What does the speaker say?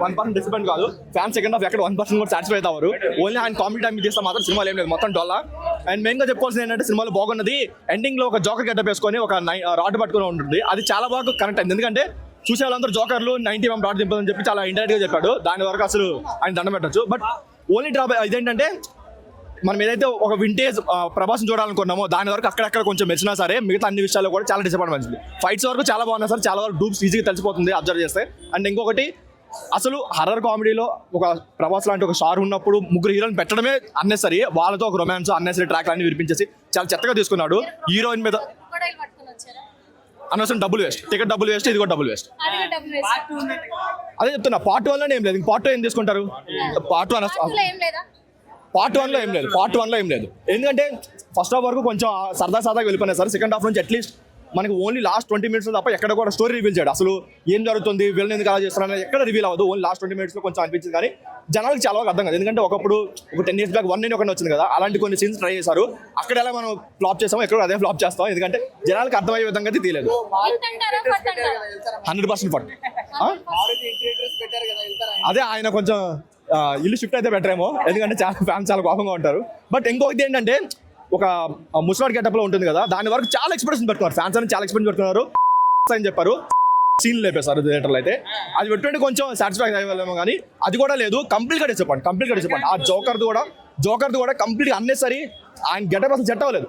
1% disappoint కాదు. Fans second half ఎక్కడ 1% కూడా సాటిస్ఫై అవుతారు. ఓన్లీ ఆయన కామెడీ టైం చేస్తే మాత్రం సినిమాలో ఏం లేదు, మొత్తం డొల్లా. అండ్ మెయిన్ గా చెప్పుకోవాల్సింది ఏంటంటే సినిమాలో బాగున్నది ఎండింగ్ లో ఒక జోకర్ గెటప్ వేసుకొని ఒక రాడ్ పట్టుకుని ఉంటుంది. అది చాలా బాగా కనెక్ట్ అయింది. ఎందుకంటే చూసే వాళ్ళందరూ జోకర్లు 90 రాడ్ దింపదని చెప్పి చాలా ఇండైరెక్ట్ గా చెప్పాడు. దాని వరకు అసలు ఆయన దండం పెట్టచ్చు. బట్ ఓన్లీ డ్రాప్ ఇదేంటంటే మనం ఏదైతే ఒక వింటేజ్ ప్రభాసం చూడాలనుకున్నామో దాని వరకు అక్కడక్కడ కొంచెం మెచ్చినా సరే మిగతా అన్ని విషయాల్లో కూడా చాలా డిసప్పాయింట్ వచ్చింది. ఫైట్స్ వరకు చాలా బాగున్నా సార్, చాలా వరకు డూప్స్ ఈజీగా తెలిసిపోతుంది అబ్జర్వ్ చేస్తే. అండ్ ఇంకొకటి అసలు హర్రర్ కామెడీలో ఒక ప్రభాస్ లాంటి ఒక స్టార్ ఉన్నప్పుడు ముగ్గురు హీరోని పెట్టడమే అన్నెసరీ. వాళ్ళతో ఒక రొమాన్స్ అన్నెసరీ ట్రాక్ అన్ని వినిపించేసి చాలా చెత్తగా తీసుకున్నాడు. హీరోయిన్ మీద అనవసరం డబ్బులు వేస్ట్, టికెట్ డబ్బులు వేస్ట్, ఇది కూడా డబ్బులు వేస్ట్. అదే చెప్తున్నా, పార్ట్ 1 లోనే ఏం లేదు, పార్ట్ 2 ఏం తీసుకుంటారు? పార్ట్ 1 లో ఏం లేదు. ఎందుకంటే ఫస్ట్ హాఫ్ వరకు కొంచెం సరదాగా వెళ్ళిపోయినా సార్. సెకండ్ హాఫ్ నుంచి అట్లీస్ట్ మనకి ఓన్లీ లాస్ట్ 20 minutes తప్ప ఎక్కడ కూడా స్టోరీ రివీల్ చేయడు. అసలు ఏం జరుగుతుంది, వీళ్ళని ఎందుకు అలా చేస్తున్నారు ఎక్కడ రివీల్ అవ్వదు. ఓన్లీ లాస్ట్ 20 minutes లో కొంచెం అనిపించింది. కానీ జనాలకు చాలా అర్థం కాదు. ఎందుకంటే ఒకప్పుడు ఒక 10 years బ్యాక్ 1 ఒకటి వచ్చింది కదా, అలాంటి కొన్ని సీన్స్ ట్రై చేశారు. అక్కడ ఎలా మనం ఫ్లాప్ చేస్తామో ఎక్కడ అదే ఫ్లాప్ చేస్తాం. ఎందుకంటే జనాలకు అర్థమయ్యే విధంగా అయితే తీయలేదు. 100% ఫట్. అదే ఆయన కొంచెం ఇల్లు షిఫ్ట్ అయితే బెటర్ ఏమో, ఎందుకంటే చాలా ఫ్యాన్స్ చాలా కోపంగా ఉంటారు. బట్ ఇంకొకటి ఏంటంటే ఒక ముస్లాడ్ గెటప్ లో ఉంటుంది కదా, దాని వరకు చాలా ఎక్స్ప్రెషన్ పెట్టుకున్నారు ఫ్యాన్స్ అని, చాలా ఎక్స్ప్రెషన్ పెట్టుకున్నారు అని చెప్పారు. సీన్ లేపేశారు థియేటర్లో అయితే. అది పెట్టుకుంటే కొంచెం సాటిస్ఫై అయ్యేమో, కానీ అది కూడా లేదు. కంప్లీట్ గా డిసప్పాయింట్. ఆ జోకర్ది కూడా కంప్లీట్ అన్నెసరీ. ఆయన గెటప్ అసలు సెట్ అవ్వలేదు.